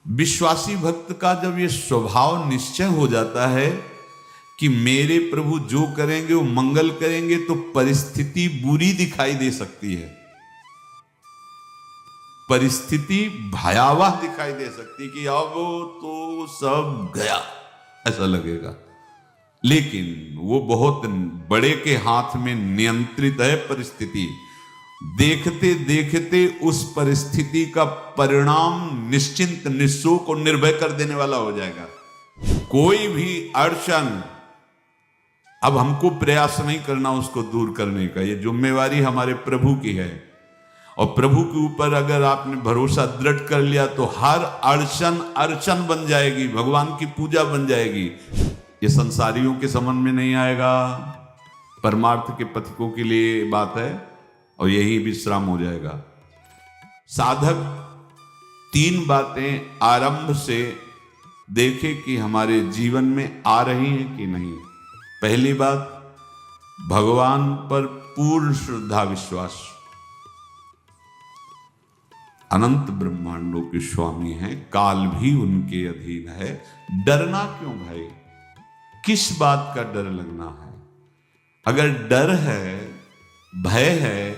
विश्वासी भक्त का जब ये स्वभाव निश्चय हो जाता है कि मेरे प्रभु जो करेंगे वो मंगल करेंगे, तो परिस्थिति बुरी दिखाई दे सकती है, परिस्थिति भयावह दिखाई दे सकती कि अब तो सब गया ऐसा लगेगा। लेकिन वो बहुत बड़े के हाथ में नियंत्रित है परिस्थिति। देखते देखते उस परिस्थिति का परिणाम निश्चिंत, निःशोक और निर्भय कर देने वाला हो जाएगा। कोई भी अड़चन, अब हमको प्रयास नहीं करना उसको दूर करने का, ये जिम्मेवारी हमारे प्रभु की है। और प्रभु के ऊपर अगर आपने भरोसा दृढ़ कर लिया तो हर अड़चन अड़चन बन जाएगी, भगवान की पूजा बन जाएगी। ये संसारियों के समझ में नहीं आएगा, परमार्थ के पथिकों के लिए बात है, और यही विश्राम हो जाएगा। साधक तीन बातें आरंभ से देखे कि हमारे जीवन में आ रही हैं कि नहीं। पहली बात, भगवान पर पूर्ण श्रद्धा विश्वास। अनंत ब्रह्मांडों के स्वामी हैं, काल भी उनके अधीन है। डरना क्यों भाई? किस बात का डर लगना है? अगर डर है, भय है,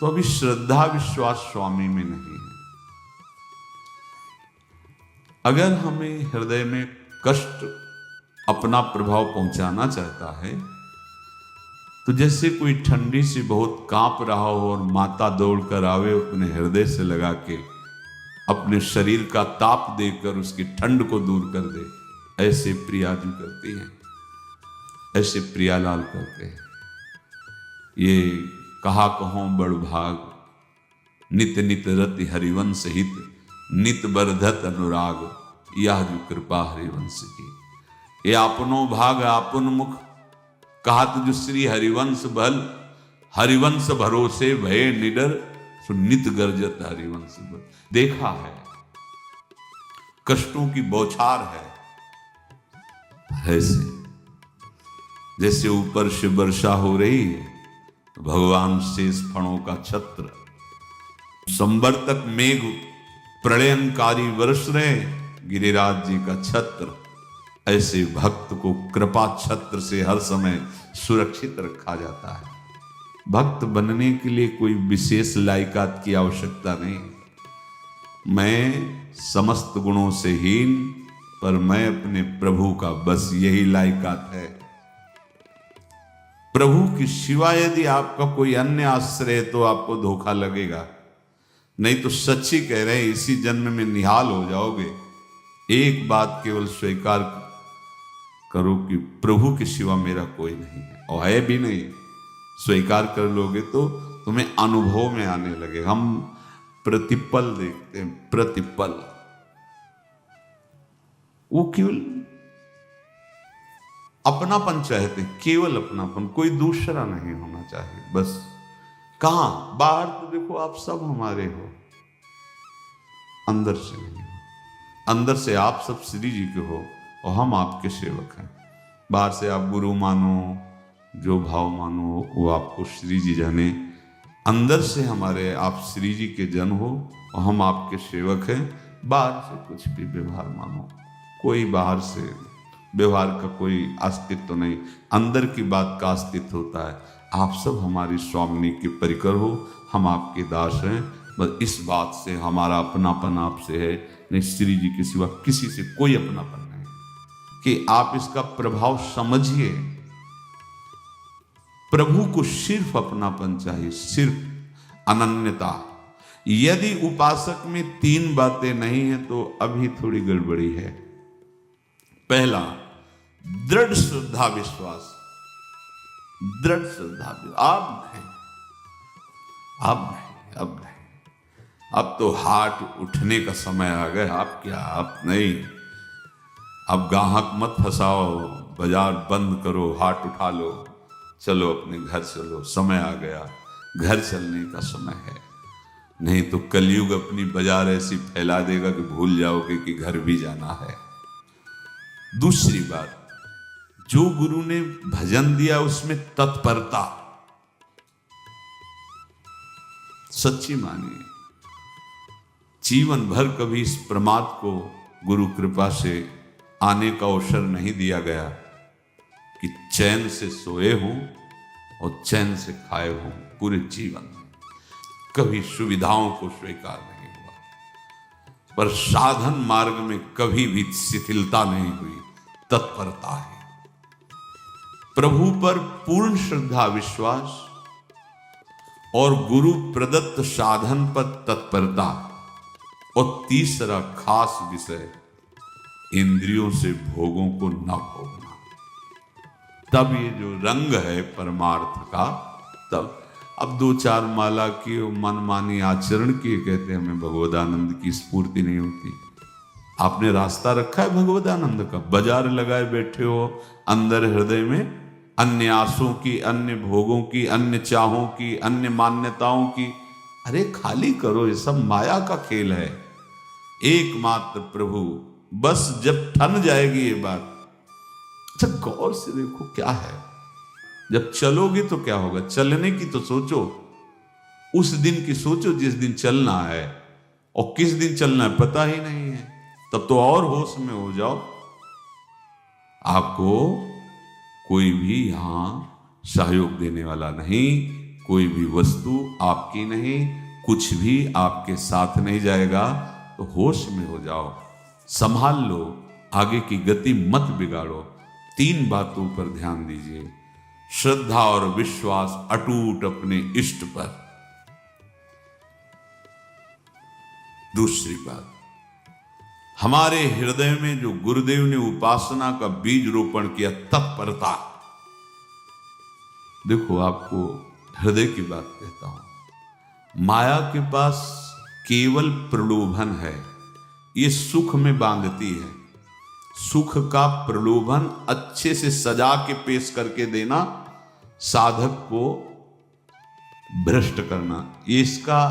तो अभी श्रद्धा विश्वास स्वामी में नहीं है। अगर हमें हृदय में कष्ट अपना प्रभाव पहुंचाना चाहता है, तो जैसे कोई ठंडी से बहुत कांप रहा हो और माता दौड़ कर आवे, अपने हृदय से लगा के अपने शरीर का ताप देकर उसकी ठंड को दूर कर दे, ऐसे प्रिया जी करती हैं, ऐसे प्रियालाल करते हैं। ये कहा कहो बड़ भाग, नित नित रति हरिवंश हित, नित बरधत अनुराग, यह जो कृपा हरिवंश की। ये आपनो भाग आपन मुख, कहत जो श्री हरिवंश बल, हरिवंश भरोसे भय निडर, सो नित गर्जत हरिवंश बल। देखा है, कष्टों की बौछार है, ऐसे जैसे ऊपर से वर्षा हो रही है, तो भगवान शेष फणों का छत्र, संवर्तक मेघ प्रलयनकारी वर्ष रहे, गिरिराज जी का छत्र, ऐसे भक्त को कृपा छत्र से हर समय सुरक्षित रखा जाता है। भक्त बनने के लिए कोई विशेष लायकात की आवश्यकता नहीं। मैं समस्त गुणों से हीन, पर मैं अपने प्रभु का, बस यही लायकात है। प्रभु की सिवा यदि आपका कोई अन्य आश्रय है तो आपको धोखा लगेगा, नहीं तो सच्ची कह रहे हैं, इसी जन्म में निहाल हो जाओगे। एक बात केवल स्वीकार करो कि प्रभु के सिवा मेरा कोई नहीं है, और है भी नहीं। स्वीकार कर लोगे तो तुम्हें अनुभव में आने लगे। हम प्रतिपल देखते हैं, प्रतिपल, वो केवल अपनापन चाहते, केवल अपनापन, कोई दूसरा नहीं होना चाहिए। बस कहां बाहर तो देखो आप सब हमारे हो, अंदर से नहीं हो। अंदर से आप सब श्री जी के हो और हम आपके सेवक हैं। बाहर से आप गुरु मानो, जो भाव मानो, वो आपको श्री जी जाने। अंदर से हमारे आप श्री जी के जन हो और हम आपके सेवक हैं। बाहर से कुछ भी व्यवहार मानो, कोई बाहर से व्यवहार का कोई अस्तित्व नहीं, अंदर की बात का अस्तित्व होता है। आप सब हमारी स्वामिनी के परिकर हो, हम आपके दास हैं। बस इस बात से हमारा अपनापन आपसे है, नहीं श्री जी के सिवा किसी से कोई अपनापन नहीं। कि आप इसका प्रभाव समझिए। प्रभु को सिर्फ अपनापन चाहिए, सिर्फ अनन्यता। यदि उपासक में तीन बातें नहीं है तो अभी थोड़ी गड़बड़ी है। पहला, दृढ़ श्रद्धा विश्वास। दृढ़ श्रद्धा, अब नहीं, अब तो हाथ उठने का समय आ गया। आप क्या, आप नहीं, अब गाहक मत फंसाओ, बाजार बंद करो, हाथ उठा लो, चलो अपने घर चलो, समय आ गया, घर चलने का समय है। नहीं तो कलयुग अपनी बाजार ऐसी फैला देगा कि भूल जाओगे कि घर भी जाना है। दूसरी बात, जो गुरु ने भजन दिया उसमें तत्परता, सच्ची मानिए। जीवन भर कभी इस प्रमाद को गुरु कृपा से आने का अवसर नहीं दिया गया कि चैन से सोए हों और चैन से खाए हों। पूरे जीवन कभी सुविधाओं को स्वीकार नहीं हुआ, पर साधन मार्ग में कभी भी शिथिलता नहीं हुई, तत्परता है। प्रभु पर पूर्ण श्रद्धा विश्वास और गुरु प्रदत्त साधन पर तत्परता, और तीसरा खास विषय इंद्रियों से भोगों को न भोगना। तब ये जो रंग है परमार्थ का, तब अब 2-4 माला की मनमानी आचरण किए कहते हैं हमें भगवदानंद की स्फूर्ति नहीं होती। आपने रास्ता रखा है भगवदानंद का, बाजार लगाए बैठे हो अंदर हृदय में अन्य आसों की, अन्य भोगों की, अन्य चाहों की, अन्य मान्यताओं की। अरे खाली करो, ये सब माया का खेल है। एकमात्र प्रभु, बस जब ठन जाएगी ये बात। अच्छा गौर से देखो क्या है, जब चलोगे तो क्या होगा, चलने की तो सोचो, उस दिन की सोचो जिस दिन चलना है, और किस दिन चलना है पता ही नहीं है, तब तो और होश में हो जाओ। आपको कोई भी यहां सहयोग देने वाला नहीं, कोई भी वस्तु आपकी नहीं, कुछ भी आपके साथ नहीं जाएगा। तो होश में हो जाओ, संभाल लो, आगे की गति मत बिगाड़ो। 3 बातों पर ध्यान दीजिए, श्रद्धा और विश्वास अटूट अपने इष्ट पर। दूसरी बात, हमारे हृदय में जो गुरुदेव ने उपासना का बीज रोपण किया, तत्परता। देखो आपको हृदय की बात कहता हूं, माया के पास केवल प्रलोभन है, ये सुख में बांधती है। सुख का प्रलोभन अच्छे से सजा के पेश करके देना, साधक को भ्रष्ट करना, ये इसका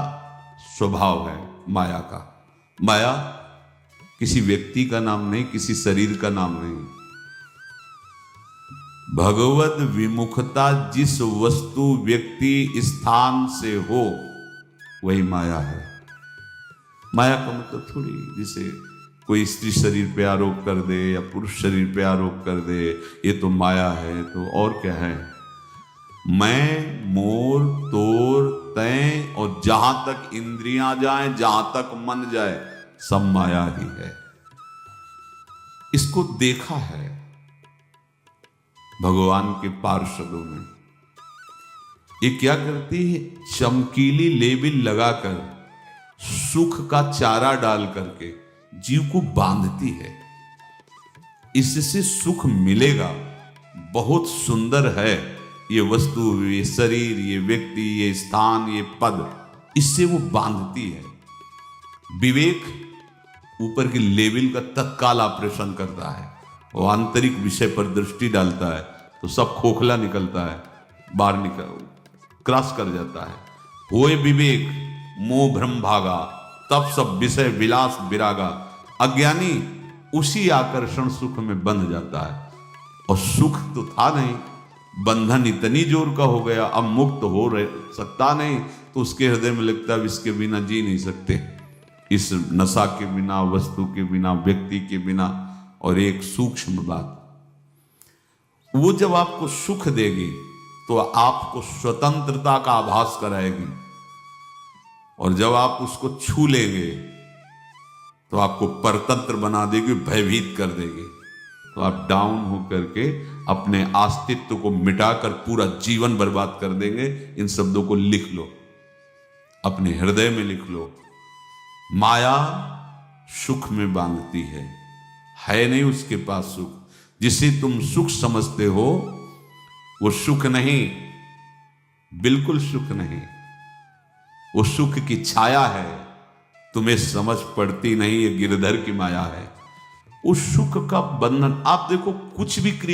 स्वभाव है माया का। माया किसी व्यक्ति का नाम नहीं, किसी शरीर का नाम नहीं। भगवत विमुखता जिस वस्तु व्यक्ति स्थान से हो वही माया है। माया का मतलब थोड़ी जिसे कोई स्त्री शरीर पे आरोप कर दे या पुरुष शरीर पे आरोप कर दे ये तो माया है, तो और क्या है। मैं, मोर, तोर, तय और जहां तक इंद्रियां जाएं, जहां तक मन जाए, सब माया ही है। इसको देखा है भगवान के पार्षदों में। ये क्या करती है, चमकीली लेबिल लगाकर, सुख का चारा डाल करके जीव को बांधती है। इससे सुख मिलेगा, बहुत सुंदर है ये वस्तु, ये शरीर, ये व्यक्ति, ये स्थान, ये पद, इससे वो बांधती है। विवेक ऊपर की लेवल का तत्काल ऑपरेशन करता है, वो आंतरिक विषय पर दृष्टि डालता है तो सब खोखला निकलता है, बाहर निकल क्रॉस कर जाता है। होए विवेक मोह भ्रम भागा, तब सब विषय विलास विरागा। अज्ञानी उसी आकर्षण सुख में बंध जाता है, और सुख तो था नहीं, बंधन इतनी जोर का हो गया, अब मुक्त हो सकता नहीं, तो उसके हृदय में लगता है इसके बिना जी नहीं सकते, इस नशा के बिना, वस्तु के बिना, व्यक्ति के बिना। और एक सूक्ष्म बात, वो जब आपको सुख देगी तो आपको स्वतंत्रता का आभास कराएगी, और जब आप उसको छू लेंगे तो आपको परतंत्र बना देगी, भयभीत कर देगी। तो आप डाउन होकर के अपने अस्तित्व को मिटाकर पूरा जीवन बर्बाद कर देंगे। इन शब्दों को लिख लो, अपने हृदय में लिख लो। माया सुख में बांधती है नहीं उसके पास सुख। जिसे तुम सुख समझते हो वो सुख नहीं, बिल्कुल सुख नहीं, वो सुख की छाया है, तुम्हें समझ पड़ती नहीं, ये गिरधर की माया है। उस सुख का बंधन, आप देखो कुछ भी क्रिया